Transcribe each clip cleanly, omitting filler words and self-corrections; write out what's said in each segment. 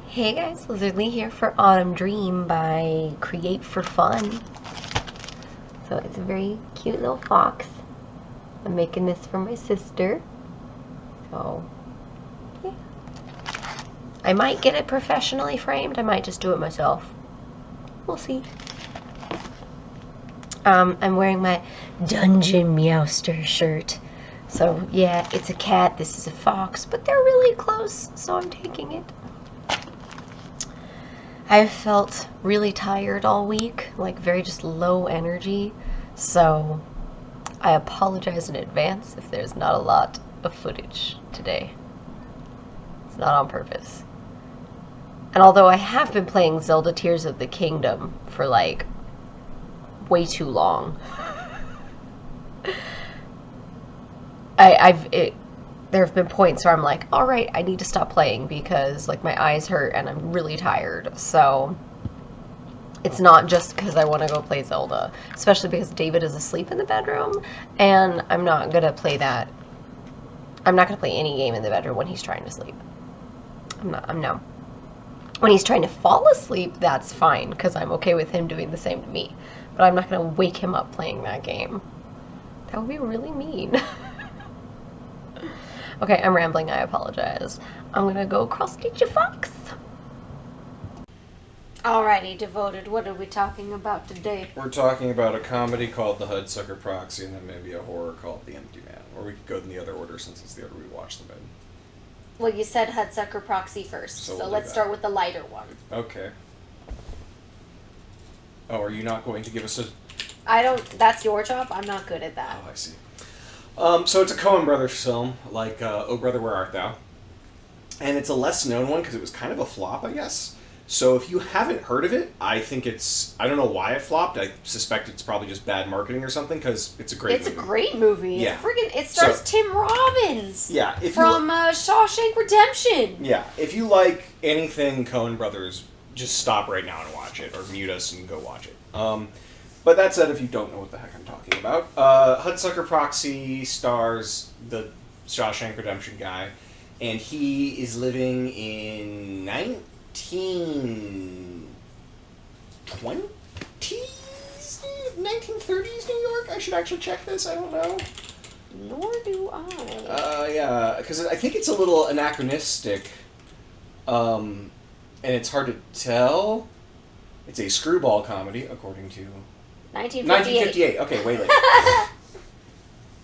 Hey guys, Lizardlea here for Autumn Dream by Create for Fun. So it's a very cute little fox. I'm making this for my sister. So, yeah. I might get it professionally framed. I might just do it myself. We'll see. I'm wearing my Dungeon Meowster shirt. So, yeah, it's a cat, this is a fox, but they're really close, so I'm taking it. I've felt really tired all week, like very just low energy, so I apologize in advance if there's not a lot of footage today. It's not on purpose. And although I have been playing Zelda Tears of the Kingdom for like way too long, there have been points where I'm like, all right, I need to stop playing because like my eyes hurt and I'm really tired. So it's not just because I want to go play Zelda, especially because David is asleep in the bedroom and I'm not going to play that. I'm not going to play any game in the bedroom when he's trying to sleep. No. When he's trying to fall asleep, that's fine because I'm okay with him doing the same to me. But I'm not going to wake him up playing that game. That would be really mean. Okay, I'm rambling, I apologize. I'm gonna go cross-stitch a fox. Alrighty, Devoted, what are we talking about today? We're talking about a comedy called The Hudsucker Proxy and then maybe a horror called The Empty Man. Or we could go in the other order since it's the order we watched them in. Well, you said Hudsucker Proxy first, so we'll let's start with the lighter one. Okay. Oh, are you not going to give us a... That's your job, I'm not good at that. Oh, I see. So it's a Coen Brothers film, like Oh Brother, Where Art Thou? And it's a less known one because it was kind of a flop, I guess. So if you haven't heard of it, I think I don't know why it flopped. I suspect it's probably just bad marketing or something because it's a great movie. It's a great movie. Yeah. It stars Tim Robbins. Yeah. From Shawshank Redemption. Yeah. If you like anything Coen Brothers, just stop right now and watch it, or mute us and go watch it. But that said, if you don't know what the heck I'm talking about, Hudsucker Proxy stars the Shawshank Redemption guy, and he is living in 1930s New York? I should actually check this, I don't know. Nor do I. Yeah, because I think it's a little anachronistic, and it's hard to tell. It's a screwball comedy, according to... 1958. Okay, way later.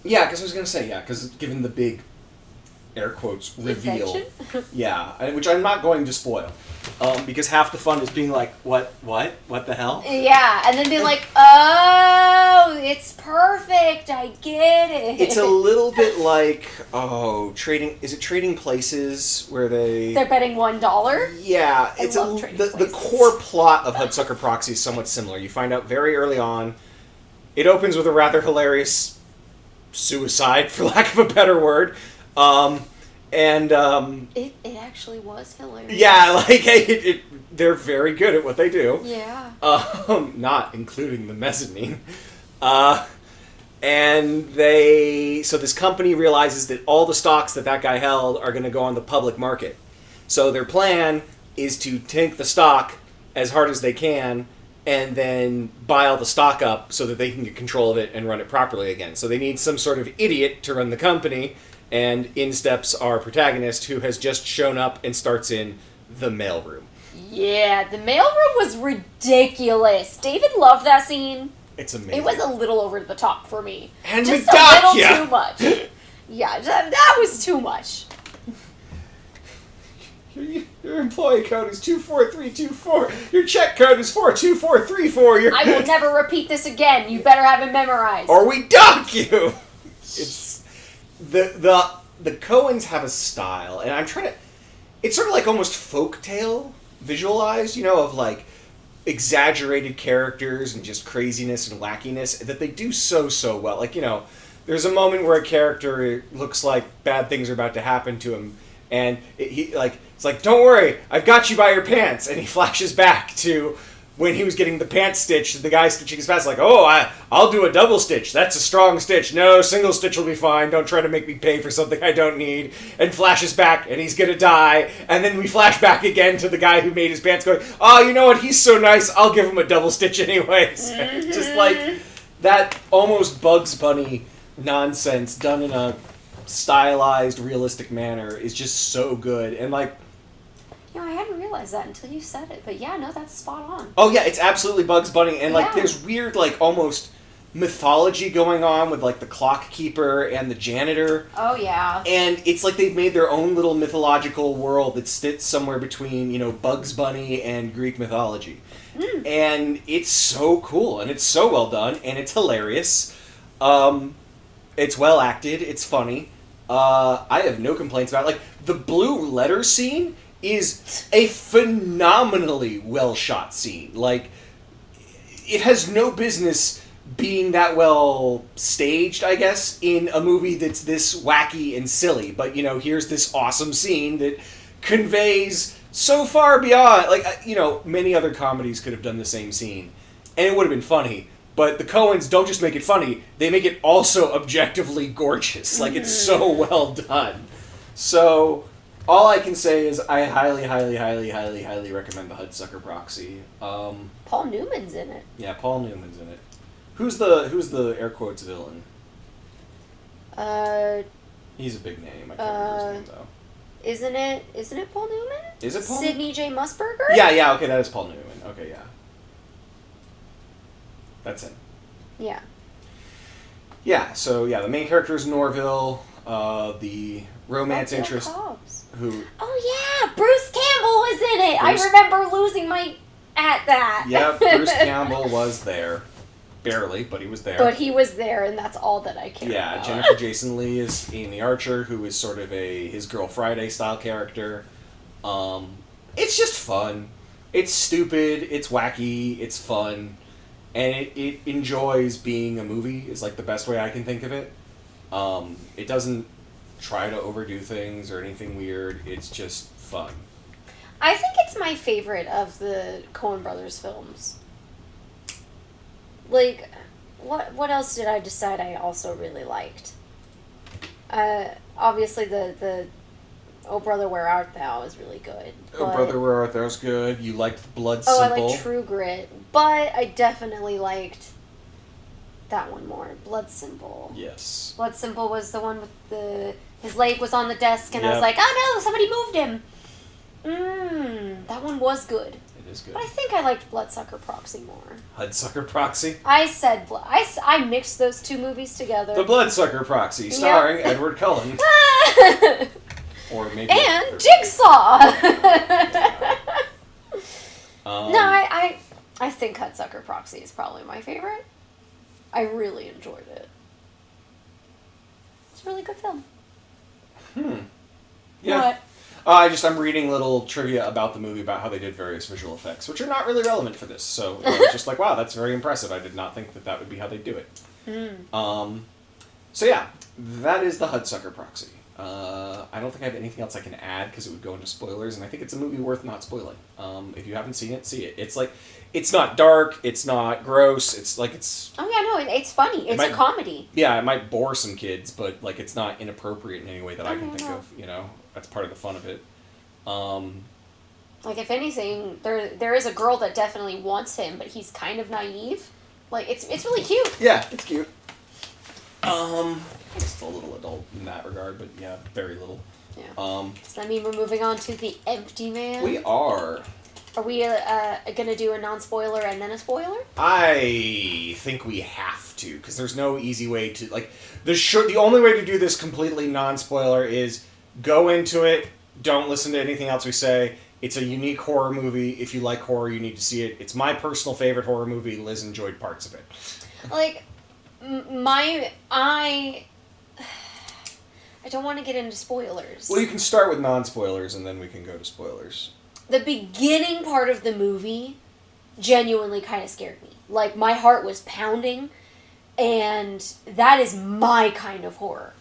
Yeah, because I was going to say, because given the big, air quotes, reveal. Yeah, which I'm not going to spoil. Because half the fun is being like, what the hell? Yeah, and then being like, oh, it's perfect, I get it. It's a little bit like, Trading Places, where they're betting $1? Yeah, the core plot of Hudsucker Proxy is somewhat similar. You find out very early on. It opens with a rather hilarious suicide, for lack of a better word. It actually was hilarious. Yeah, they're very good at what they do. Yeah. Not including the mezzanine. So this company realizes that all the stocks that guy held are going to go on the public market. So their plan is to tank the stock as hard as they can and then buy all the stock up so that they can get control of it and run it properly again. So they need some sort of idiot to run the company, and in steps our protagonist, who has just shown up and starts in the mailroom. Yeah, the mailroom was ridiculous. David loved that scene. It's amazing. It was a little over the top for me. And just a little too much. Yeah, that was too much. Your employee code is 24324. Your check code is 42434. I will never repeat this again. You better have it memorized. Or we dock you. It's the Coens have a style, and I'm trying to. It's sort of like almost folktale visualized, of like exaggerated characters and just craziness and wackiness that they do so well. Like there's a moment where a character looks like bad things are about to happen to him. And it's like, don't worry, I've got you by your pants. And he flashes back to when he was getting the pants stitched, the guy stitching his pants like, oh, I'll do a double stitch. That's a strong stitch. No, single stitch will be fine. Don't try to make me pay for something I don't need. And flashes back, and he's gonna die. And then we flash back again to the guy who made his pants going, oh, you know what? He's so nice. I'll give him a double stitch anyways. Mm-hmm. Just like that almost Bugs Bunny nonsense done in a stylized, realistic manner is just so good. And like, I hadn't realized that until you said it. But yeah, no, that's spot on. oh yeah, it's absolutely Bugs Bunny. And like, Yeah. there's weird, like, almost mythology going on with like the clock keeper and the janitor. Oh, yeah. And it's like they've made their own little mythological world that sits somewhere between, Bugs Bunny and Greek mythology. And it's so cool, and it's so well done, and it's hilarious. It's well acted, it's funny. I have no complaints about it. Like, the blue letter scene is a phenomenally well shot scene. Like, it has no business being that well staged, I guess, in a movie that's this wacky and silly. But, here's this awesome scene that conveys so far beyond, like, many other comedies could have done the same scene, and it would have been funny. But the Coens don't just make it funny, they make it also objectively gorgeous. Like, it's so well done. So, all I can say is I highly, highly, highly, highly, highly recommend the Hudsucker Proxy. Paul Newman's in it. Yeah, Paul Newman's in it. Who's the air quotes villain? He's a big name. I can't remember his name though. Isn't it Paul Newman? Is it Paul? Sidney J. Musburger? Yeah, okay, that is Paul Newman. Okay, yeah. That's him. Yeah. Yeah, so the main character is Norville, the romance Bill interest Cobbs. who... Oh yeah, Bruce Campbell was in it! I remember losing my... at that. Yeah, Bruce Campbell was there. Barely, but he was there. But he was there, and that's all that I care Yeah, about. Jennifer Jason Leigh is Amy Archer, who is sort of a His Girl Friday style character. It's just fun. It's stupid, it's wacky, it's fun, and it enjoys being a movie, is like the best way I can think of it. It doesn't try to overdo things or anything weird, it's just fun. I think it's my favorite of the Coen Brothers films. Like, what else did I decide I also really liked? Obviously the Oh Brother Where Art Thou is really good. Oh Brother Where Art Thou's good. You liked Blood Oh, Simple. I like True Grit, but I definitely liked that one more. Blood Simple. Yes. Blood Simple was the one with his leg was on the desk, and I was Yep. like, oh no, somebody moved him. That one was good. It is good. But I think I liked Bloodsucker Proxy more. Hudsucker Proxy? I said I mixed those two movies together. The Bloodsucker Proxy, starring Edward Cullen. Or maybe... And Jigsaw! No, I think Hudsucker Proxy is probably my favorite. I really enjoyed it. It's a really good film. Yeah. What? I'm reading little trivia about the movie about how they did various visual effects, which are not really relevant for this. So it's just like, wow, that's very impressive. I did not think that would be how they do it. So yeah, that is the Hudsucker Proxy. I don't think I have anything else I can add because it would go into spoilers, and I think it's a movie worth not spoiling. If you haven't seen it, see it. It's like, it's not dark, it's not gross, it's like it's... Oh yeah, no, it's funny. It's a comedy. Yeah, it might bore some kids, but like it's not inappropriate in any way that I can think of, That's part of the fun of it. Like, if anything, there is a girl that definitely wants him, but he's kind of naive. Like, it's really cute. Yeah, it's cute. Just a little adult in that regard, but yeah, very little. Yeah. Does that mean we're moving on to The Empty Man? We are. Are we gonna do a non-spoiler and then a spoiler? I think we have to, because there's no easy way to, like, the only way to do this completely non-spoiler is go into it, don't listen to anything else we say. It's a unique horror movie. If you like horror, you need to see it. It's my personal favorite horror movie. Liz enjoyed parts of it. Like, I don't want to get into spoilers. Well, you can start with non-spoilers, and then we can go to spoilers. The beginning part of the movie genuinely kind of scared me. Like, my heart was pounding, and that is my kind of horror.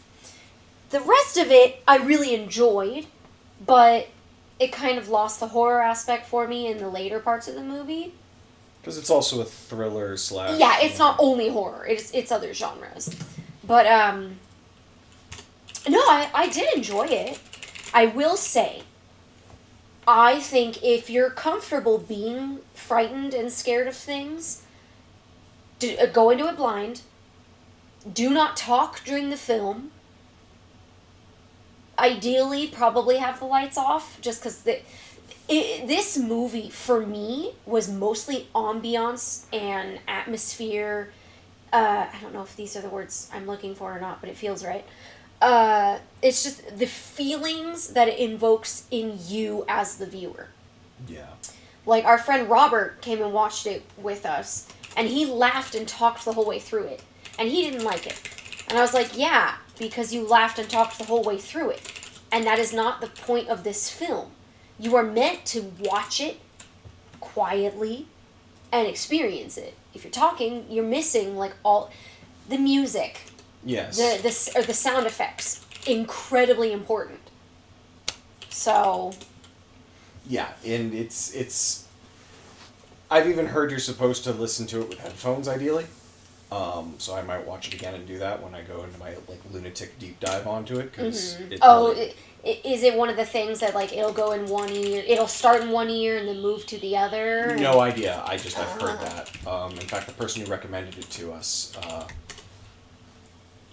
The rest of it, I really enjoyed, but it kind of lost the horror aspect for me in the later parts of the movie. Because it's also a thriller slash... Yeah, it's not only horror. It's other genres. But, no, I did enjoy it. I will say, I think if you're comfortable being frightened and scared of things, go into it blind. Do not talk during the film. Ideally, probably have the lights off, just because this movie, for me, was mostly ambiance and atmosphere. I don't know if these are the words I'm looking for or not, but it feels right. It's just the feelings that it invokes in you as the viewer. Yeah. Like, our friend Robert came and watched it with us, and he laughed and talked the whole way through it. And he didn't like it. And I was like, yeah, because you laughed and talked the whole way through it. And that is not the point of this film. You are meant to watch it quietly and experience it. If you're talking, you're missing, like, all the music. Yes. The sound effects. Incredibly important. So... Yeah, and it's... I've even heard you're supposed to listen to it with headphones, ideally. So I might watch it again and do that when I go into my, like, lunatic deep dive onto it, because... Is it one of the things that, like, it'll go in one ear, it'll start in one ear and then move to the other? No idea. I've heard that. In fact, the person who recommended it to us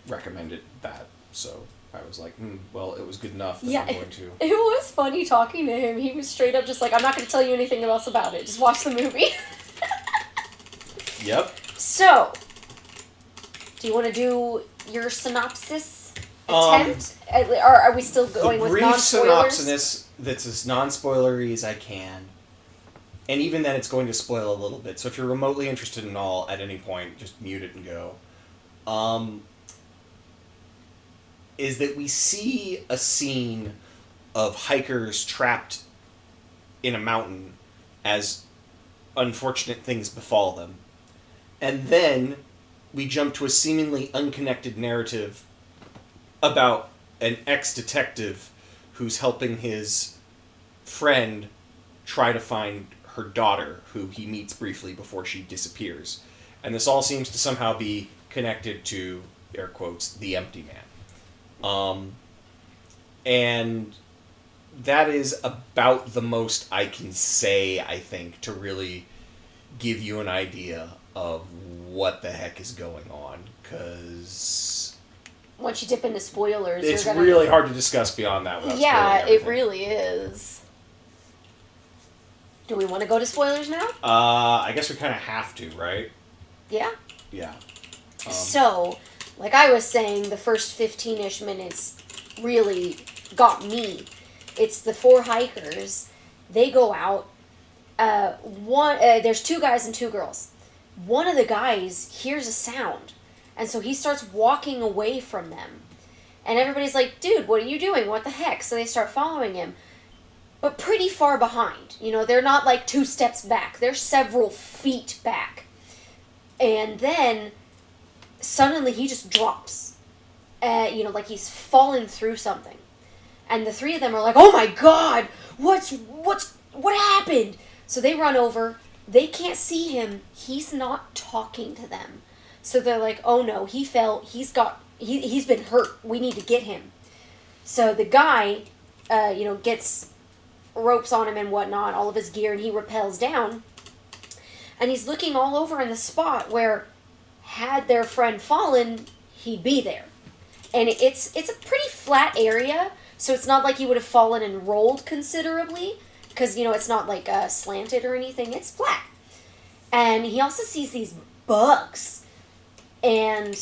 recommended that, so I was like, well, it was good enough that I'm going to... It was funny talking to him. He was straight up just like, I'm not going to tell you anything else about it. Just watch the movie. Yep. So, do you want to do your synopsis attempt? Or are we still going with non-spoilers? The brief synopsis that's as non-spoilery as I can. And even then, it's going to spoil a little bit. So if you're remotely interested in all, at any point, just mute it and go. Is that we see a scene of hikers trapped in a mountain as unfortunate things befall them. And then we jump to a seemingly unconnected narrative about an ex-detective who's helping his friend try to find her daughter, who he meets briefly before she disappears. And this all seems to somehow be connected to, air quotes, the empty man. And that is about the most I can say, I think, to really give you an idea of what the heck is going on, because... Once you dip into spoilers, it's really hard to discuss beyond that without spoiling everything. It really is. Do we want to go to spoilers now? I guess we kind of have to, right? Yeah. Yeah. So, like I was saying, the first 15-ish minutes really got me. It's the 4 hikers. They go out. There's 2 guys and 2 girls. One of the guys hears a sound, and so he starts walking away from them. And everybody's like, dude, what are you doing? What the heck? So they start following him. But pretty far behind. You know, they're not like 2 steps back. They're several feet back. And then suddenly he just drops. Like he's falling through something. And the 3 of them are like, oh my god! What happened? So they run over. They can't see him. He's not talking to them. So they're like, oh no, he fell. He's been hurt. We need to get him. So the guy, gets ropes on him and whatnot, all of his gear, and he rappels down. And he's looking all over in the spot where, had their friend fallen, he'd be there. And it's a pretty flat area, so it's not like he would have fallen and rolled considerably, because, it's not like slanted or anything. It's flat. And he also sees these bugs. And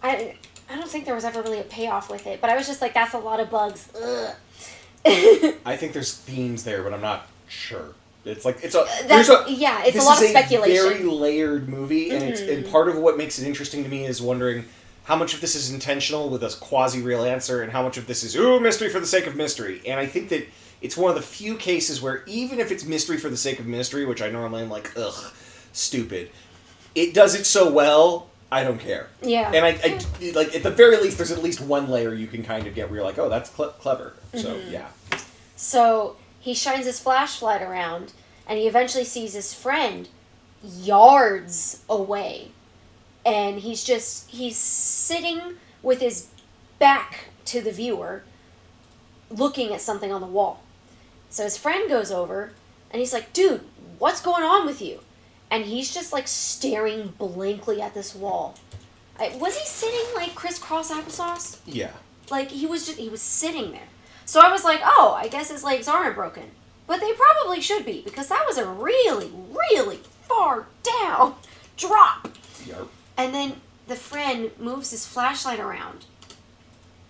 I don't think there was ever really a payoff with it, but I was just like, that's a lot of bugs. Ugh. I think there's themes there, but I'm not sure. It's like it's a lot of speculation. This is a very layered movie, and and part of what makes it interesting to me is wondering how much of this is intentional with a quasi-real answer, and how much of this is mystery for the sake of mystery. And I think that it's one of the few cases where even if it's mystery for the sake of mystery, which I normally am like, ugh, stupid, it does it so well. I don't care. Yeah. And I like, at the very least, there's at least one layer you can kind of get where you're like, oh, that's clever. So, yeah. So, he shines his flashlight around, and he eventually sees his friend yards away. And he's sitting with his back to the viewer, looking at something on the wall. So his friend goes over, and he's like, dude, what's going on with you? And he's just, like, staring blankly at this wall. Was he sitting, like, crisscross applesauce? Yeah. Like, he was sitting there. So I was like, oh, I guess his legs aren't broken. But they probably should be, because that was a really, really far down drop. Yep. And then the friend moves his flashlight around,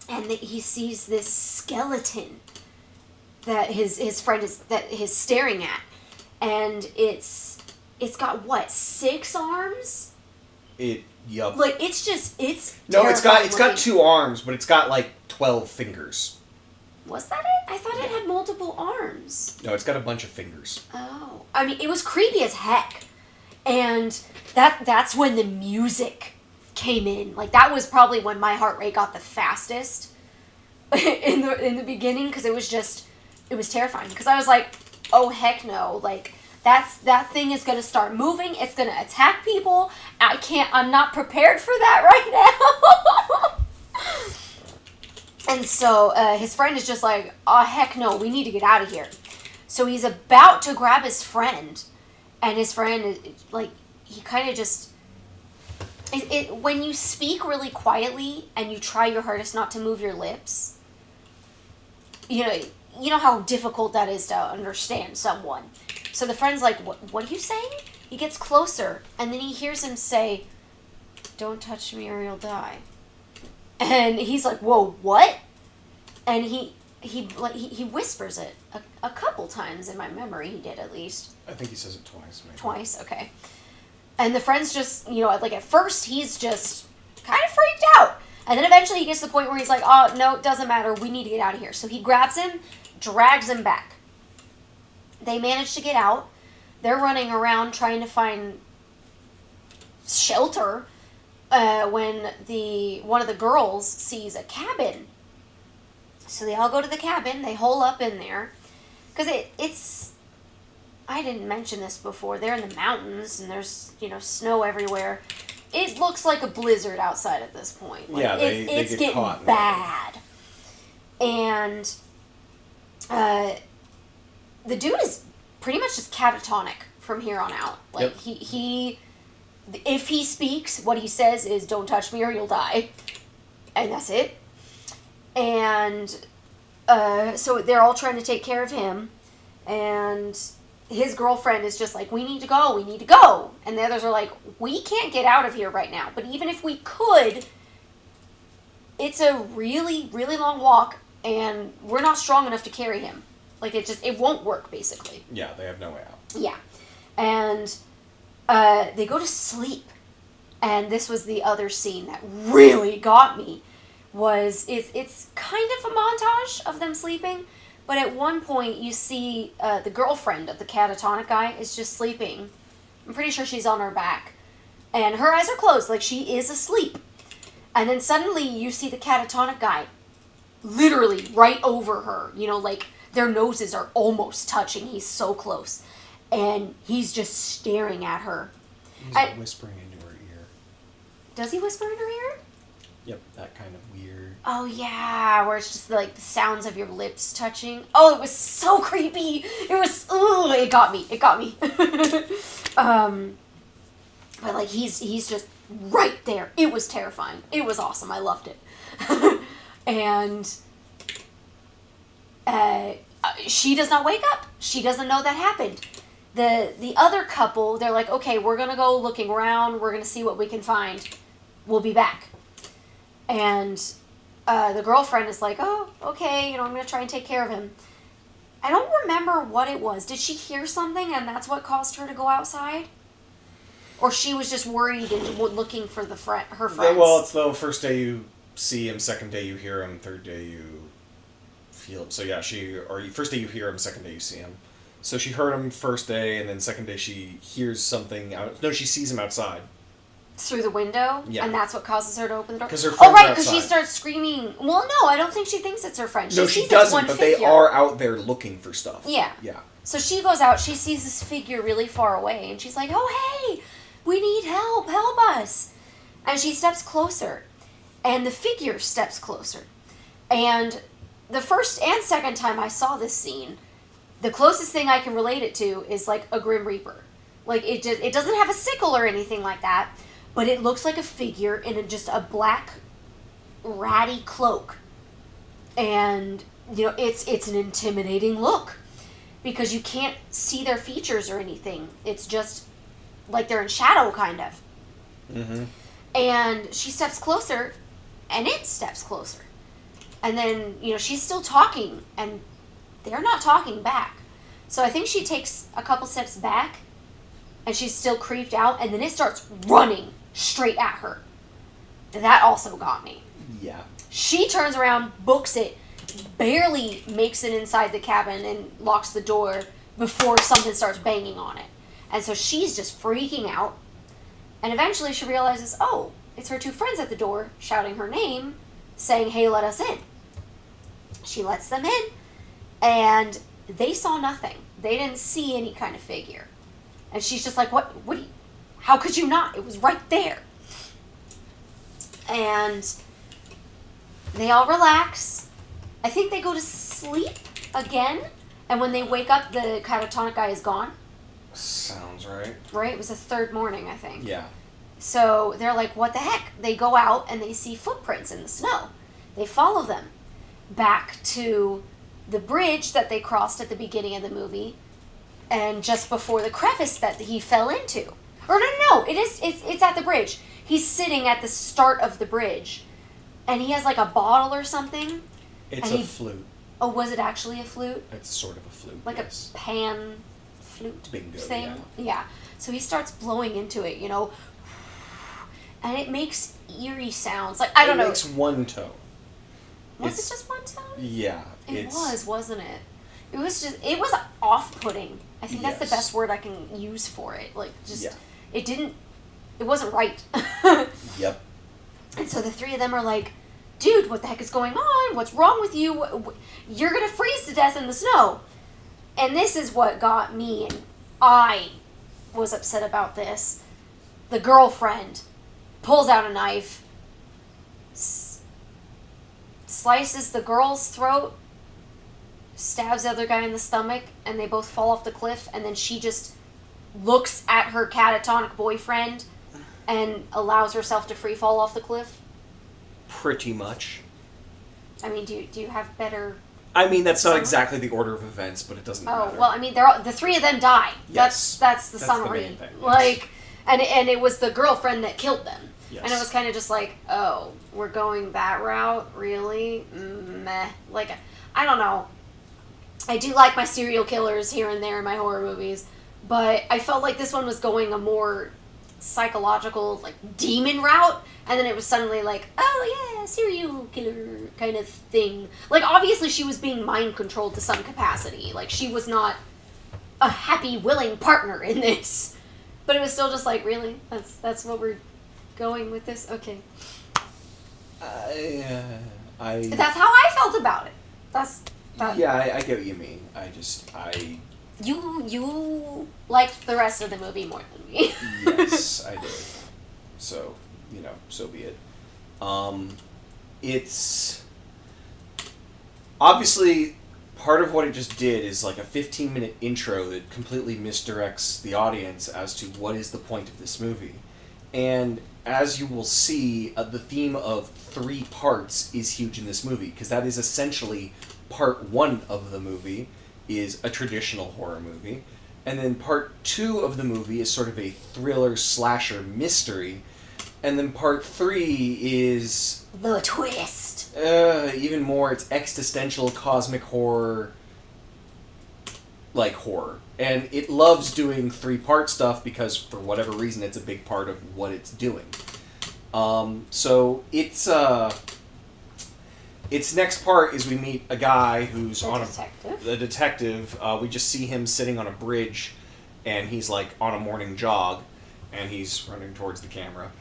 and he sees this skeleton that his friend is staring at. And it's got, what, 6 arms? Yup. Like, it's No, it's got looking. 2 arms, but it's got, like, 12 fingers. Was that it? I thought it had multiple arms. No, it's got a bunch of fingers. Oh. I mean, it was creepy as heck. And that's when the music came in. Like, that was probably when my heart rate got the fastest in the beginning, because it was terrifying. Because I was like, oh, heck no. Like, that thing is going to start moving. It's going to attack people. I'm not prepared for that right now. And so his friend is just like, oh, heck no, we need to get out of here. So he's about to grab his friend. And his friend, like, he kind of just... when you speak really quietly and you try your hardest not to move your lips, you know how difficult that is to understand someone. So the friend's like, what are you saying? He gets closer, and then he hears him say, don't touch me or you'll die. And he's like, whoa, what? And he whispers it a couple times in my memory. He did, at least. I think he says it twice, maybe. Twice, okay. And the friend's just, like, at first he's just kind of freaked out. And then eventually he gets to the point where he's like, oh, no, it doesn't matter. We need to get out of here. So he grabs him, drags him back. They manage to get out. They're running around trying to find shelter when one of the girls sees a cabin. So they all go to the cabin. They hole up in there. Because it's... I didn't mention this before. They're in the mountains, and there's, snow everywhere. It looks like a blizzard outside at this point. Like, yeah, they it's get getting caught bad. And the dude is pretty much just catatonic from here on out. Like, yep. If he speaks, what he says is, don't touch me or you'll die. And that's it. And so they're all trying to take care of him. And his girlfriend is just like, we need to go. And the others are like, we can't get out of here right now. But even if we could, it's a really, really long walk, and we're not strong enough to carry him. Like, it won't work, basically. Yeah, they have no way out. Yeah. And they go to sleep. And this was the other scene that really got me. It's kind of a montage of them sleeping. But at one point, you see the girlfriend of the catatonic guy is just sleeping. I'm pretty sure she's on her back. And her eyes are closed, like she is asleep. And then suddenly, you see the catatonic guy literally right over her. Like, their noses are almost touching. He's so close. And he's just staring at her. He's like whispering into her ear. Does he whisper in her ear? Yep, that kind of weird. Oh, yeah, where it's just, like, the sounds of your lips touching. Oh, it was so creepy. It got me. But, like, he's just right there. It was terrifying. It was awesome. I loved it. And she does not wake up. She doesn't know that happened. The other couple, they're like, okay, we're going to go looking around. We're going to see what we can find. We'll be back. And the girlfriend is like, oh, okay, I'm going to try and take care of him. I don't remember what it was. Did she hear something and that's what caused her to go outside? Or she was just worried and looking for her friends? Well, it's the first day you see him, second day you hear him, third day you feel him. So yeah, first day you hear him, second day you see him. So she heard him first day, and then second day she hears something out. No, she sees him outside. through the window, Yeah. and that's what causes her to open the door. Because her friends are because she outside. starts screaming. Well, no, I don't think she thinks it's her friend. No, sees she it's doesn't, one but figure. they are out there looking for stuff. Yeah. Yeah. So she goes out, she sees this figure really far away, and she's like, oh, hey, we need help us. And she steps closer, and the figure steps closer. And the first and second time I saw this scene, the closest thing I can relate it to is like a Grim Reaper. Like, it doesn't have a sickle or anything like that, but it looks like a figure in just a black, ratty cloak. And, you know, it's an intimidating look. Because you can't see their features or anything. It's just like they're in shadow, kind of. Mm-hmm. And she steps closer, and it steps closer. And then, you know, she's still talking, and they're not talking back. So I think she takes a couple steps back, and she's still creeped out, and then it starts running straight at her. That also got me. Yeah. She turns around, books it, barely makes it inside the cabin and locks the door before something starts banging on it. And so she's just freaking out. And eventually she realizes, oh, it's her two friends at the door shouting her name, saying, hey, let us in. She lets them in, and they saw nothing. They didn't see any kind of figure. And she's just like, how could you not? It was right there. And they all relax. I think they go to sleep again, and when they wake up, the catatonic guy is gone. Sounds right. Right? It was the third morning, I think. Yeah. So they're like, what the heck? They go out, and they see footprints in the snow. They follow them back to the bridge that they crossed at the beginning of the movie, and just before the crevice that he fell into. Or no, it's at the bridge. He's sitting at the start of the bridge, and he has like a bottle or something. It's a flute. Oh, was it actually a flute? It's sort of a flute. Like yes. a pan flute Bingo, thing? yeah. So he starts blowing into it, you know, and it makes eerie sounds. Like, I don't know. It makes one tone. Was it just one tone? Yeah. It was, wasn't it? It was off-putting. I think that's the best word I can use for it. Like, just, it wasn't right. Yep. And so the three of them are like, dude, what the heck is going on? What's wrong with you? You're going to freeze to death in the snow. And this is what got me, and I was upset about this. The girlfriend pulls out a knife, slices the girl's throat, stabs the other guy in the stomach, and they both fall off the cliff, and then she just looks at her catatonic boyfriend and allows herself to free fall off the cliff. Pretty much. I mean, do you have better... I mean, that's not exactly the order of events, but it doesn't matter. Oh, well, I mean, the three of them die. Yes. That's the That's summary. the main thing, yes. Like, and it was the girlfriend that killed them. Yes. And it was kind of just like, oh, we're going that route? Really? Meh. Like, I don't know. I do like my serial killers here and there in my horror movies, but I felt like this one was going a more psychological, like, demon route, and then it was suddenly like, oh yeah, serial killer kind of thing. Like, obviously she was being mind controlled to some capacity. Like, she was not a happy, willing partner in this. But it was still just like, really? That's what we're going with this? Okay. That's how I felt about it. Yeah, I get what you mean. You liked the rest of the movie more than me. Yes, I did. So, so be it. It's... Obviously, part of what it just did is like a 15-minute intro that completely misdirects the audience as to what is the point of this movie. And as you will see, the theme of 3 parts is huge in this movie, because that is essentially part 1 of the movie is a traditional horror movie, and then part 2 of the movie is sort of a thriller slasher mystery, and then part 3 is... the twist! Even more, it's existential cosmic horror, like horror. And it loves doing 3-part stuff because, for whatever reason, it's a big part of what it's doing. So it's its next part is we meet a guy who's the detective. We just see him sitting on a bridge, and he's like on a morning jog, and he's running towards the camera.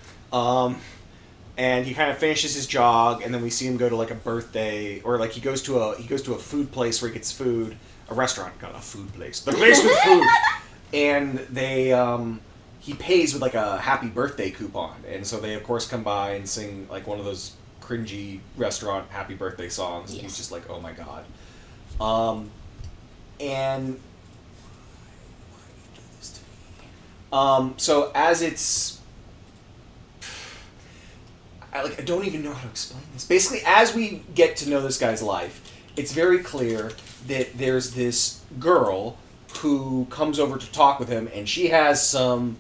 And he kind of finishes his jog, and then we see him go to like a birthday, or like he goes to a food place where he gets food, a restaurant, not a food place, the place with food, and they he pays with like a happy birthday coupon, and so they of course come by and sing like one of those cringy restaurant happy birthday songs, and he's just like, oh my god, and so as it's I don't even know how to explain this. Basically, as we get to know this guy's life, it's very clear that there's this girl who comes over to talk with him, and she has some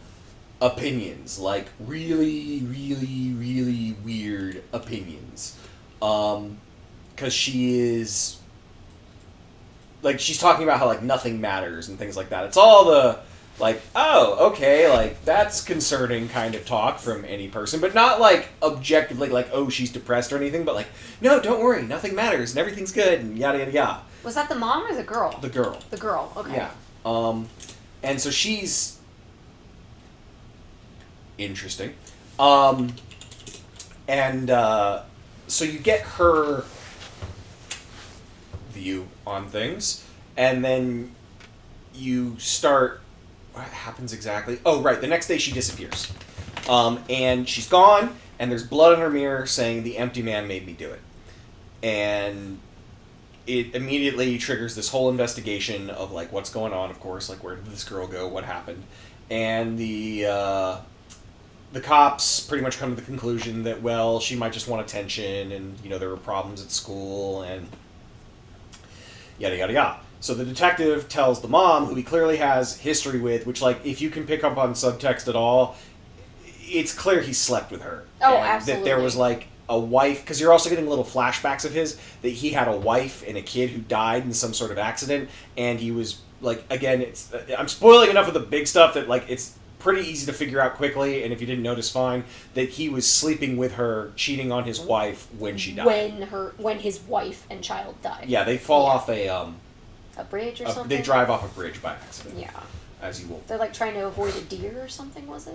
opinions, like really, really, really weird opinions. Because she is... Like, she's talking about how, like, nothing matters and things like that. It's all the... Like, oh, okay, like, that's concerning kind of talk from any person, but not, like, objectively, like, oh, she's depressed or anything, but, like, no, don't worry, nothing matters, and everything's good, and yada, yada, yada. Was that the mom or the girl? The girl. The girl, okay. Yeah. And so she's interesting. So you get her view on things, and then you start... What happens exactly? Oh, right. The next day she disappears. And she's gone, and there's blood on her mirror saying, the empty man made me do it. And it immediately triggers this whole investigation of, like, what's going on, of course. Like, where did this girl go? What happened? And the cops pretty much come to the conclusion that, well, she might just want attention, and, you know, there were problems at school, and yada, yada, yada. So the detective tells the mom, who he clearly has history with, which, like, if you can pick up on subtext at all, it's clear he slept with her. Oh, and absolutely. that there was, like, a wife, because you're also getting little flashbacks of his, that he had a wife and a kid who died in some sort of accident, and he was, like, again, I'm spoiling enough of the big stuff that, like, it's pretty easy to figure out quickly, and if you didn't notice, fine, that he was sleeping with her, cheating on his wife when she died. When his wife and child died. Yeah, they fall off a bridge or something? They drive off a bridge by accident. Yeah. As you will. They're like trying to avoid a deer or something, was it?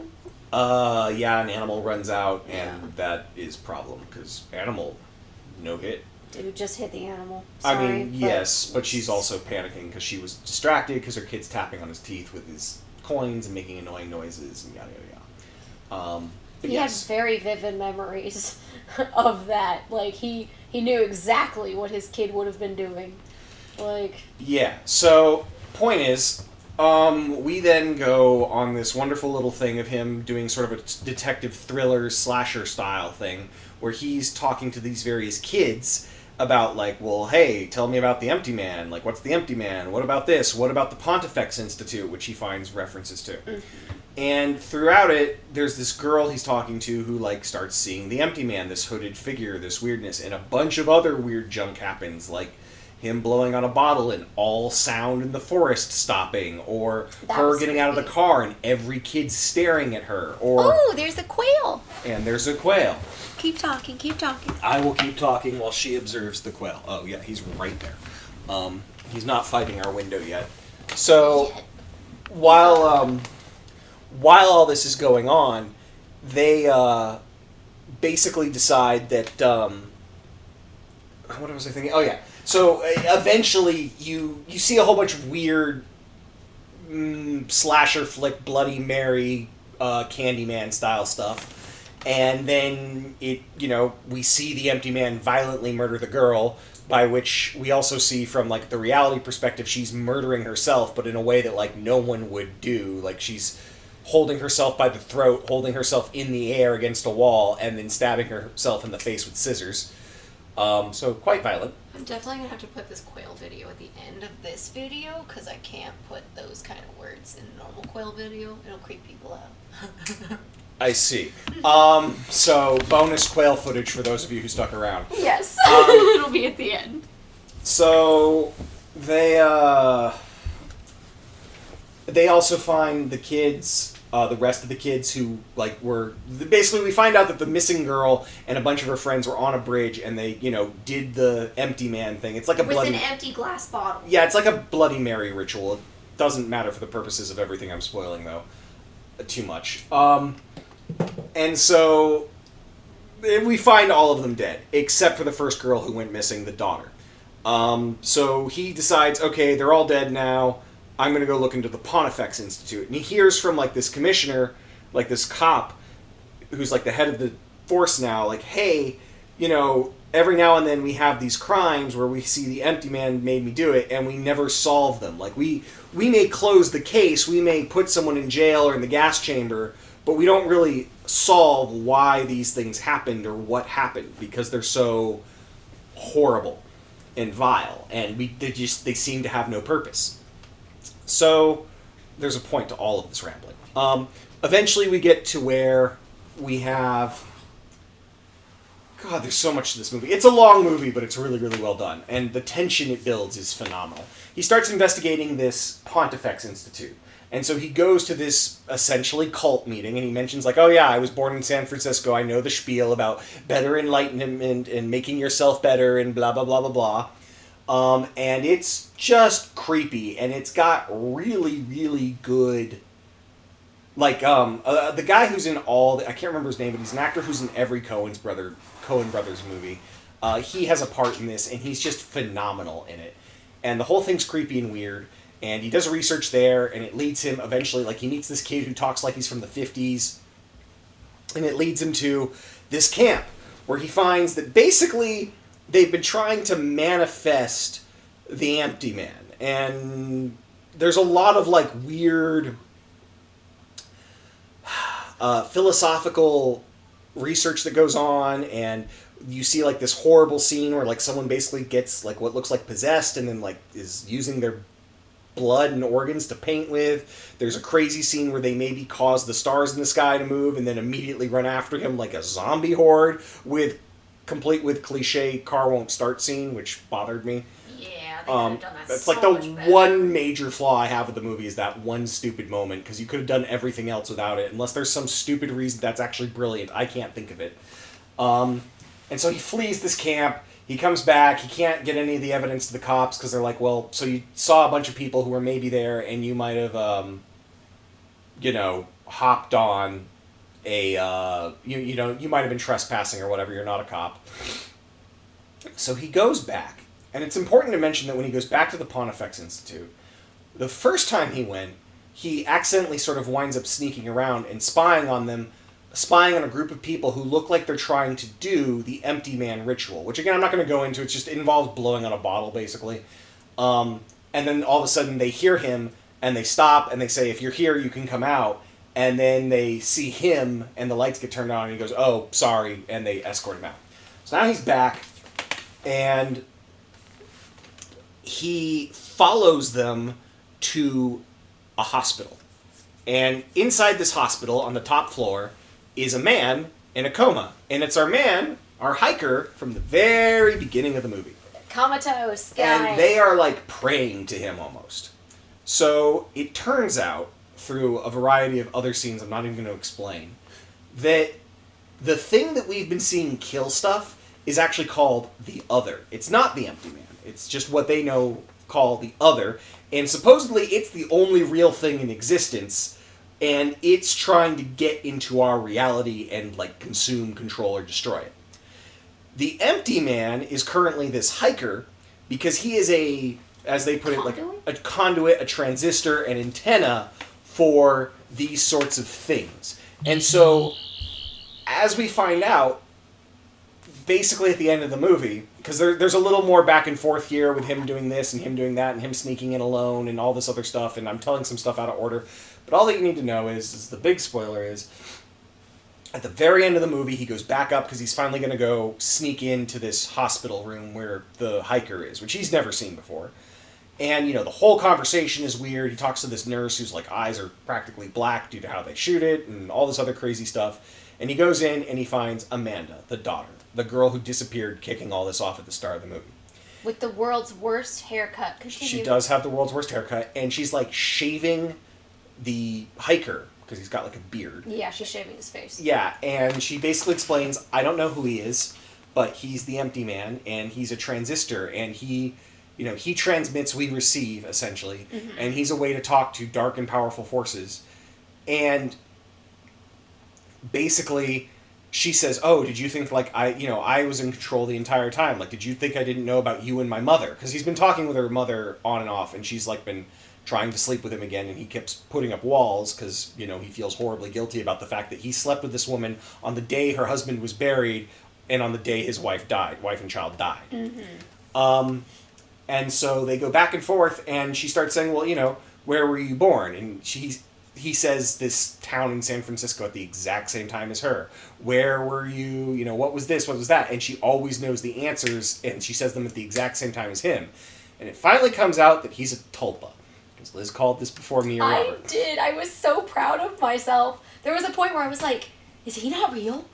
Yeah, an animal runs out, and that is problem, because animal, no hit. Dude, just hit the animal. Sorry, I mean, yes, but she's also panicking because she was distracted because her kid's tapping on his teeth with his coins and making annoying noises and yada, yada, yada. He had very vivid memories of that. Like, he knew exactly what his kid would have been doing. Like... Yeah, so, point is, we then go on this wonderful little thing of him doing sort of a detective thriller slasher style thing, where he's talking to these various kids about, like, well, hey, tell me about the Empty Man. Like, what's the Empty Man? What about this? What about the Pontifex Institute, which he finds references to? Mm-hmm. And throughout it, there's this girl he's talking to who, like, starts seeing the Empty Man, this hooded figure, this weirdness, and a bunch of other weird junk happens, like him blowing on a bottle and all sound in the forest stopping, or her getting out of the car and every kid staring at her, or... Oh, there's a quail! And there's a quail. Keep talking, keep talking. I will keep talking while she observes the quail. Oh, yeah, he's right there. He's not fighting our window yet. So, while all this is going on, they basically decide that... what was I thinking? Oh, yeah. So, eventually, you see a whole bunch of weird slasher flick, Bloody Mary, Candyman style stuff. And then we see the Empty Man violently murder the girl, by which we also see from, like, the reality perspective, she's murdering herself, but in a way that, like, no one would do. Like, she's holding herself by the throat, holding herself in the air against a wall, and then stabbing herself in the face with scissors. So, quite violent. I'm definitely going to have to put this quail video at the end of this video, because I can't put those kind of words in a normal quail video. It'll creep people out. I see. So, bonus quail footage for those of you who stuck around. Yes. It'll be at the end. So, they also find the kids... the rest of the kids who, like, were... Basically, we find out that the missing girl and a bunch of her friends were on a bridge, and they, did the Empty Man thing. It's like a bloody... With an empty glass bottle. Yeah, it's like a Bloody Mary ritual. It doesn't matter for the purposes of everything I'm spoiling, though. too much. And so we find all of them dead, except for the first girl who went missing, the daughter. So he decides, okay, they're all dead now. I'm going to go look into the Pontifex Institute. And he hears from, like, this commissioner, like, this cop, who's, like, the head of the force now, like, hey, you know, every now and then we have these crimes where we see the empty man made me do it, and we never solve them. Like, we may close the case, we may put someone in jail or in the gas chamber, but we don't really solve why these things happened or what happened, because they're so horrible and vile, and they seem to have no purpose. So there's a point to all of this rambling. Eventually we get to where we have... God, there's so much to this movie. It's a long movie, but it's really, really well done. And the tension it builds is phenomenal. He starts investigating this Pontifex Institute. And so he goes to this essentially cult meeting, and he mentions, like, oh yeah, I was born in San Francisco, I know the spiel about better enlightenment and making yourself better and blah, blah, blah, blah, blah. And it's just creepy, and it's got really, really good... Like, the guy who's in all... I can't remember his name, but he's an actor who's in every Coen Brothers movie. He has a part in this, and he's just phenomenal in it. And the whole thing's creepy and weird, and he does research there, and it leads him eventually... Like, he meets this kid who talks like he's from the 50s, and it leads him to this camp, where he finds that basically they've been trying to manifest the empty man. And there's a lot of, like, weird... philosophical research that goes on, and you see, like, this horrible scene where, like, someone basically gets, like, what looks like possessed and then, like, is using their blood and organs to paint with. There's a crazy scene where they maybe cause the stars in the sky to move and then immediately run after him like a zombie horde, complete with cliche car won't start scene, which bothered me. Yeah, they could have done that. That's so like the much better. one major flaw I have with the movie is that one stupid moment, because you could have done everything else without it, unless there's some stupid reason that's actually brilliant. I can't think of it. And so he flees this camp. He comes back. He can't get any of the evidence to the cops because they're like, well, so you saw a bunch of people who were maybe there, and you might have, hopped on a, you might have been trespassing or whatever. You're not a cop. So he goes back. And it's important to mention that when he goes back to the Pontifex Institute, the first time he went, he accidentally sort of winds up sneaking around and spying on a group of people who look like they're trying to do the empty man ritual, which, again, I'm not going to go into. It just involves blowing on a bottle, basically. And then all of a sudden they hear him, and they stop, and they say, if you're here, you can come out. And then they see him, and the lights get turned on, and he goes, oh, sorry, and they escort him out. So now he's back, and he follows them to a hospital. And inside this hospital, on the top floor, is a man in a coma. And it's our hiker, from the very beginning of the movie. Comatose guy. And they are, like, praying to him almost. So it turns out, through a variety of other scenes I'm not even going to explain, that the thing that we've been seeing kill stuff is actually called the Other. It's not the empty man. It's just what they call the Other. And supposedly it's the only real thing in existence, and it's trying to get into our reality and, like, consume, control, or destroy it. The empty man is currently this hiker because he is as they put it, like a conduit, a transistor, an antenna for these sorts of things. And so, as we find out, basically at the end of the movie, because there's a little more back and forth here with him doing this and him doing that and him sneaking in alone and all this other stuff, and I'm telling some stuff out of order, but all that you need to know is the big spoiler is, at the very end of the movie, he goes back up because he's finally going to go sneak into this hospital room where the hiker is, which he's never seen before. And, the whole conversation is weird. He talks to this nurse whose, like, eyes are practically black due to how they shoot it and all this other crazy stuff. And he goes in and he finds Amanda, the daughter, the girl who disappeared, kicking all this off at the start of the movie. With the world's worst haircut. Continue. She does have the world's worst haircut, and she's, like, shaving the hiker because he's got, like, a beard. Yeah, she's shaving his face. Yeah, and she basically explains, I don't know who he is, but he's the empty man, and he's a transistor, and he transmits, we receive, essentially, and he's a way to talk to dark and powerful forces. And basically she says, "Oh, did you think like I was in control the entire time? Like, did you think I didn't know about you and my mother?" Because he's been talking with her mother on and off, and she's like been trying to sleep with him again, and he keeps putting up walls because he feels horribly guilty about the fact that he slept with this woman on the day her husband was buried, and on the day his wife and child died. Mm-hmm. And so they go back and forth, and she starts saying, "Well, where were you born?" And he says this town in San Francisco at the exact same time as her. Where were you? What was this? What was that? And she always knows the answers, and she says them at the exact same time as him. And it finally comes out that he's a tulpa. Because Liz called this before me or Robert. I did. I was so proud of myself. There was a point where I was like, is he not real?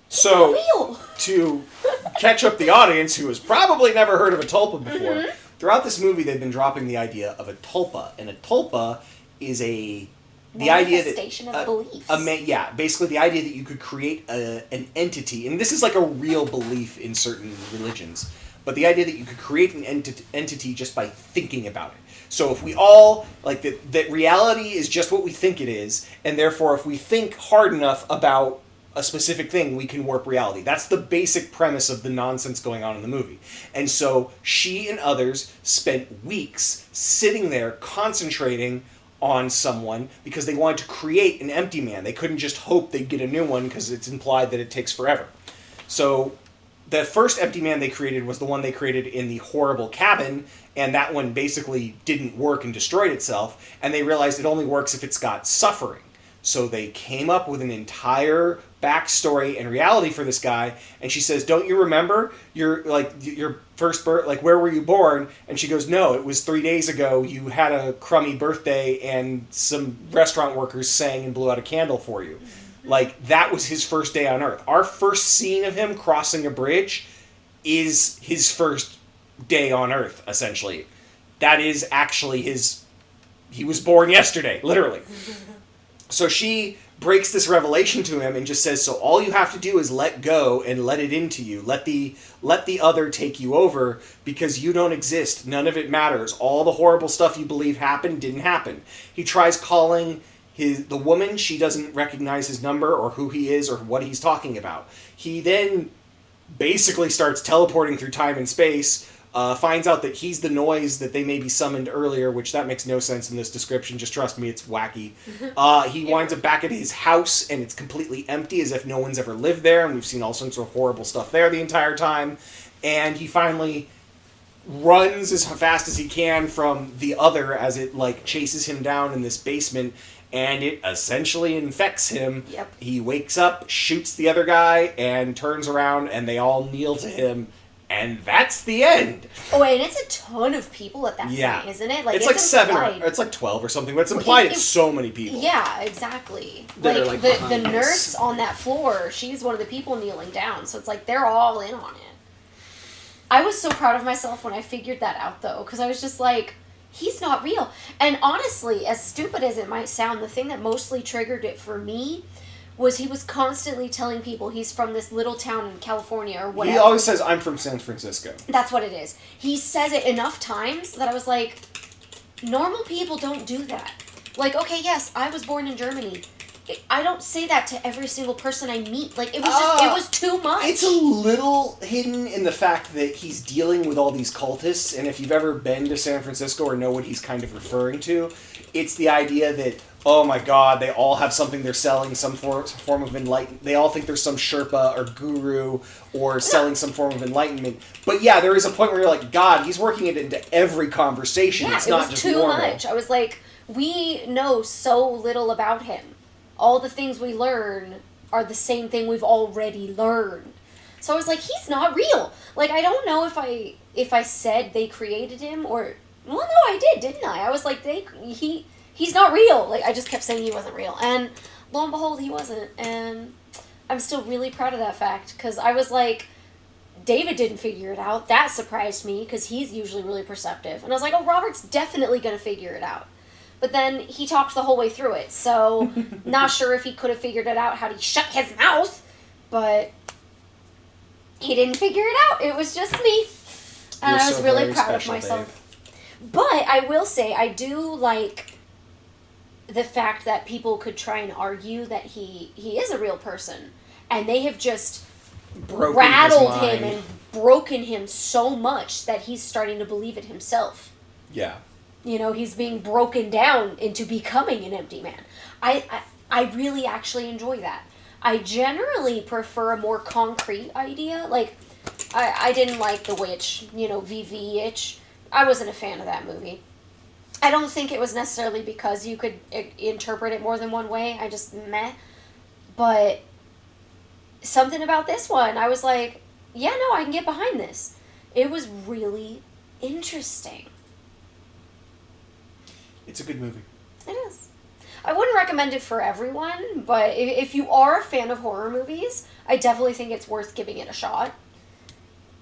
So, real. To catch up the audience who has probably never heard of a tulpa before, throughout this movie they've been dropping the idea of a tulpa. And a tulpa is the idea that manifestation of beliefs. Basically the idea that you could create an entity, and this is like a real belief in certain religions, but the idea that you could create an entity just by thinking about it. So if we all, like, that reality is just what we think it is, and therefore if we think hard enough about a specific thing, we can warp reality. That's the basic premise of the nonsense going on in the movie. And so she and others spent weeks sitting there concentrating on someone because they wanted to create an empty man. They couldn't just hope they'd get a new one because it's implied that it takes forever. So the first empty man they created was the one they created in the horrible cabin, and that one basically didn't work and destroyed itself, and they realized it only works if it's got suffering. So they came up with an entire backstory and reality for this guy, and she says, "Don't you remember your first birth? Like, where were you born?" And she goes, "No, it was 3 days ago. You had a crummy birthday, and some restaurant workers sang and blew out a candle for you." Like, that was his first day on Earth. Our first scene of him crossing a bridge is his first day on Earth, essentially. That is actually he was born yesterday, literally. So she breaks this revelation to him and just says, "So all you have to do is let go and let it into you. Let the other take you over, because you don't exist. None of it matters. All the horrible stuff you believe happened didn't happen." He tries calling the woman. She doesn't recognize his number or who he is or what he's talking about. He then basically starts teleporting through time and space, finds out that he's the noise that they maybe summoned earlier, which that makes no sense in this description. Just trust me, it's wacky. He winds up back at his house, and it's completely empty, as if no one's ever lived there, and we've seen all sorts of horrible stuff there the entire time. And he finally runs as fast as he can from the other as it, like, chases him down in this basement, and it essentially infects him. Yep. He wakes up, shoots the other guy, and turns around, and they all kneel to him. And that's the end. Oh, and it's a ton of people at that point, isn't it? Like, it's like 7 or it's like 12 or something, but it's implied it's so many people. Yeah, exactly. Like the nurse on that floor, she's one of the people kneeling down, so it's like they're all in on it. I was so proud of myself when I figured that out, though, because I was just like, he's not real. And honestly, as stupid as it might sound, the thing that mostly triggered it for me was he was constantly telling people he's from this little town in California or whatever. He always says, "I'm from San Francisco." That's what it is. He says it enough times that I was like, normal people don't do that. Like, okay, yes, I was born in Germany. I don't say that to every single person I meet. Like, it was too much. It's a little hidden in the fact that he's dealing with all these cultists, and if you've ever been to San Francisco or know what he's kind of referring to, it's the idea that, oh my god, they all have something they're selling, some form of enlightenment. They all think there's some Sherpa or guru or selling some form of enlightenment. But yeah, there is a point where you're like, God, he's working it into every conversation. Yeah, it's not just normal. It was too much. I was like, we know so little about him. All the things we learn are the same thing we've already learned. So I was like, he's not real. Like, I don't know if I said they created him or... Well, no, I did, didn't I? I was like, he's not real. Like, I just kept saying he wasn't real. And lo and behold, he wasn't. And I'm still really proud of that fact. Because I was like, David didn't figure it out. That surprised me, because he's usually really perceptive. And I was like, oh, Robert's definitely going to figure it out. But then he talked the whole way through it. So, not sure if he could have figured it out had he shut his mouth. But he didn't figure it out. It was just me. And I was really proud of myself. Dave. But I will say, I do like the fact that people could try and argue that he is a real person, and they have just rattled him and broken him so much that he's starting to believe it himself. Yeah. You know, he's being broken down into becoming an empty man. I really actually enjoy that. I generally prefer a more concrete idea. Like, I didn't like The Witch, you know, VV-itch. I wasn't a fan of that movie. I don't think it was necessarily because you could interpret it more than one way. I just meh. But something about this one, I was like, yeah, no, I can get behind this. It was really interesting. It's a good movie. It is. I wouldn't recommend it for everyone, but if you are a fan of horror movies, I definitely think it's worth giving it a shot.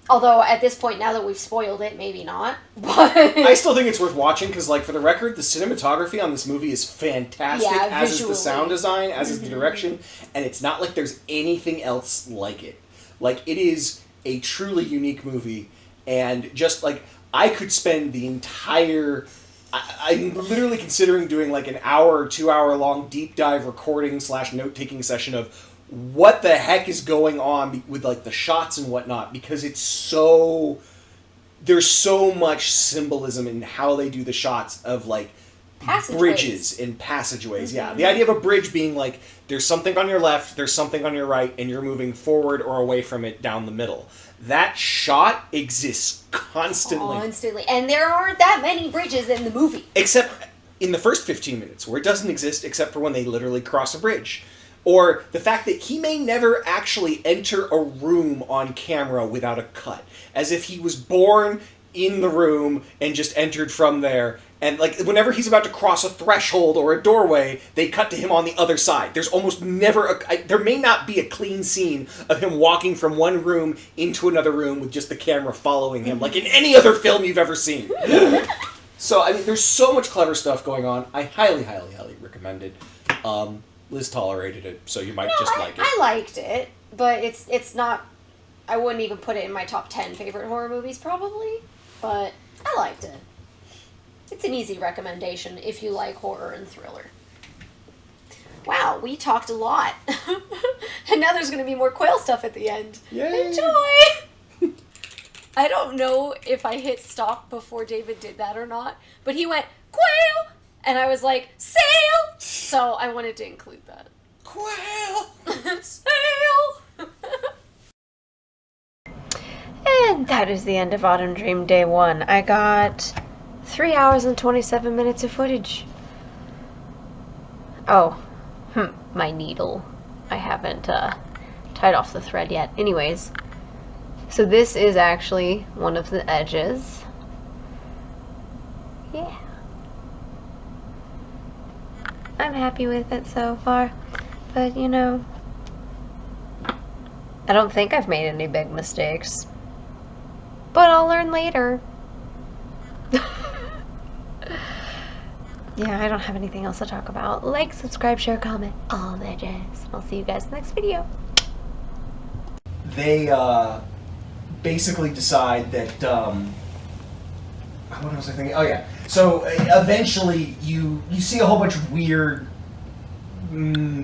Although, at this point, now that we've spoiled it, maybe not. But I still think it's worth watching, because, like, for the record, the cinematography on this movie is fantastic, Yeah, as visually. is the sound design, as is the direction, and it's not like there's anything else like it. Like, it is a truly unique movie, and just, like, I could spend the entire... I'm literally considering doing, like, an hour or 2 hour long deep dive recording / note-taking session of what the heck is going on with, like, the shots and whatnot, because it's so... There's so much symbolism in how they do the shots of, like, bridges and passageways. Yeah, the idea of a bridge being, like, there's something on your left, there's something on your right, and you're moving forward or away from it down the middle. That shot exists constantly. Constantly. And there aren't that many bridges in the movie. Except in the first 15 minutes, where it doesn't exist except for when they literally cross a bridge. Or the fact that he may never actually enter a room on camera without a cut. As if he was born in the room and just entered from there. And, like, whenever he's about to cross a threshold or a doorway, they cut to him on the other side. There's almost never there may not be a clean scene of him walking from one room into another room with just the camera following him, like in any other film you've ever seen. So, I mean, there's so much clever stuff going on. I highly, highly, highly recommend it. Liz tolerated it, so you might just like it. I liked it, but it's not... I wouldn't even put it in my top 10 favorite horror movies, probably. But I liked it. It's an easy recommendation if you like horror and thriller. Wow, we talked a lot. And now there's going to be more quail stuff at the end. Yay! Enjoy! I don't know if I hit stop before David did that or not, but he went, quail! And I was like, sail! So I wanted to include that. Quail! Sail! And that is the end of Autumn Dream Day 1. I got 3 hours and 27 minutes of footage. Oh, my needle. I haven't tied off the thread yet. Anyways, so this is actually one of the edges. Yeah. I'm happy with it so far, but you know, I don't think I've made any big mistakes, but I'll learn later. Yeah, I don't have anything else to talk about. Like, subscribe, share, comment, all that jazz. I'll see you guys in the next video. They basically decide that what was I thinking? Oh yeah. So eventually you see a whole bunch of weird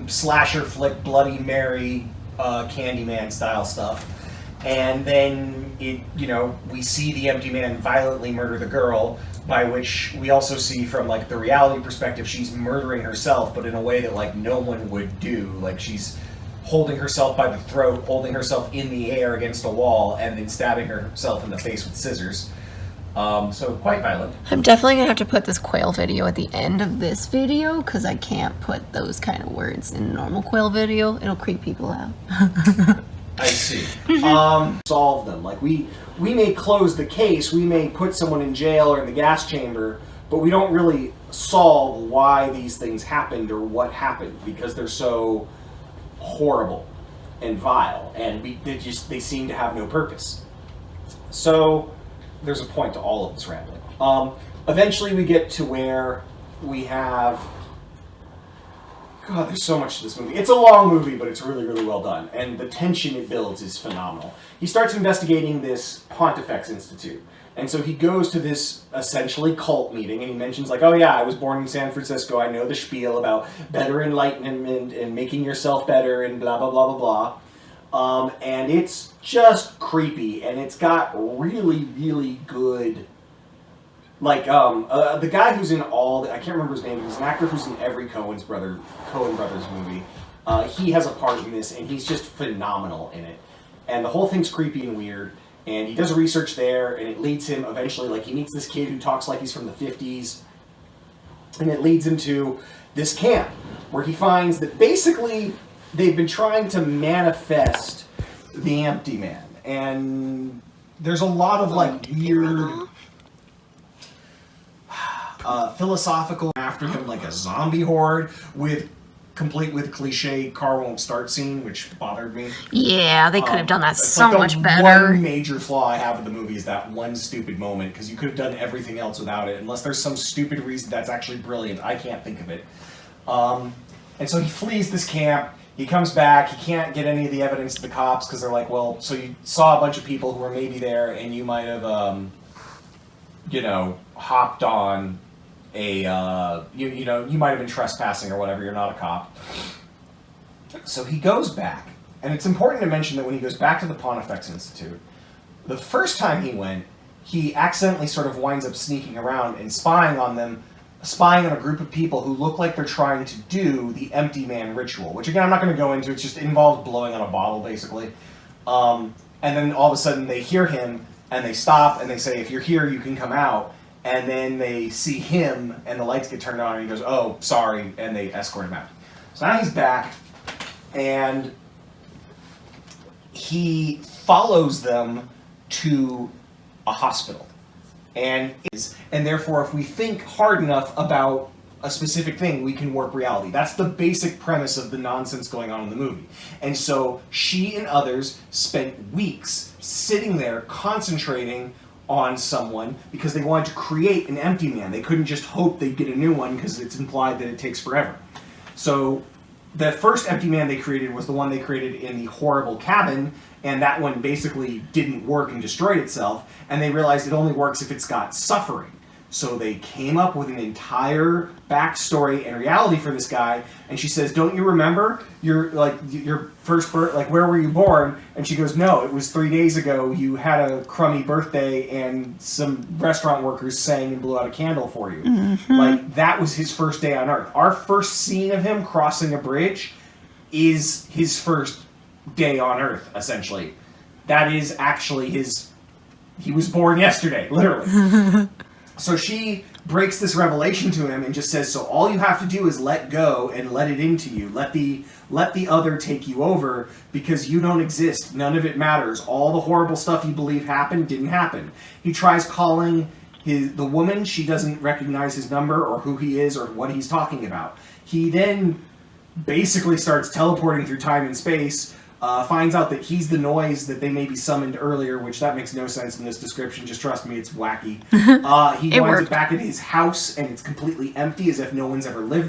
slasher flick, Bloody Mary, Candyman style stuff, and then we see the empty man violently murder the girl. By which we also see from like the reality perspective, she's murdering herself, but in a way that like no one would do. Like she's holding herself by the throat, holding herself in the air against a wall, and then stabbing herself in the face with scissors. So quite violent. I'm definitely gonna have to put this quail video at the end of this video because I can't put those kind of words in a normal quail video. It'll creep people out. I see. Solve them. Like we may close the case, we may put someone in jail or in the gas chamber, but we don't really solve why these things happened or what happened because they're so horrible and vile, and they seem to have no purpose. So there's a point to all of this rambling. Eventually we get to where we have... God, there's so much to this movie. It's a long movie, but it's really, really well done. And the tension it builds is phenomenal. He starts investigating this Pontifex Institute. And so he goes to this essentially cult meeting, and he mentions like, oh yeah, I was born in San Francisco, I know the spiel about better enlightenment and making yourself better and blah, blah, blah, blah, blah. And it's just creepy, and it's got really, really good, like, the guy who's in I can't remember his name, he's an actor who's in every Coen Brothers movie. He has a part in this, and he's just phenomenal in it. And the whole thing's creepy and weird. And he does research there, and it leads him eventually, like, he meets this kid who talks like he's from the 50s, and it leads him to this camp, where he finds that basically they've been trying to manifest the Empty Man. And there's a lot of, like, weird, philosophical after him, like a zombie horde, complete with cliche car won't start scene, which bothered me. Yeah, they could have done that so like much better. One major flaw I have with the movie is that one stupid moment, because you could have done everything else without it, unless there's some stupid reason that's actually brilliant. I can't think of it. And so he flees this camp. He comes back. He can't get any of the evidence to the cops because they're like, well, so you saw a bunch of people who were maybe there, and you might have, hopped on you might have been trespassing or whatever, you're not a cop. So he goes back, and it's important to mention that when he goes back to the Pontifex Institute, the first time he went, he accidentally sort of winds up sneaking around and spying on a group of people who look like they're trying to do the Empty Man ritual, which again, I'm not going to go into, it just involves blowing on a bottle, basically. And then all of a sudden they hear him, and they stop, and they say, if you're here, you can come out. And then they see him, and the lights get turned on, and he goes, oh, sorry, and they escort him out. So now he's back, and he follows them to a hospital. And therefore, if we think hard enough about a specific thing, we can warp reality. That's the basic premise of the nonsense going on in the movie. And so she and others spent weeks sitting there concentrating on someone because they wanted to create an Empty Man. They couldn't just hope they'd get a new one because it's implied that it takes forever. So the first Empty Man they created was the one they created in the horrible cabin, and that one basically didn't work and destroyed itself, and they realized it only works if it's got suffering. So they came up with an entire backstory and reality for this guy, and she says, don't you remember your first birth, like, where were you born? And she goes, no, it was 3 days ago, you had a crummy birthday, and some restaurant workers sang and blew out a candle for you. Mm-hmm. Like, that was his first day on Earth. Our first scene of him crossing a bridge is his first day on Earth, essentially. That is actually he was born yesterday, literally. So she breaks this revelation to him and just says, so all you have to do is let go and let it into you. Let the other take you over, because you don't exist. None of it matters. All the horrible stuff you believe happened didn't happen. He tries calling the woman. She doesn't recognize his number or who he is or what he's talking about. He then basically starts teleporting through time and space, finds out that he's the noise that they maybe summoned earlier, which that makes no sense in this description. Just trust me, it's wacky. He winds up back at his house, and it's completely empty, as if no one's ever lived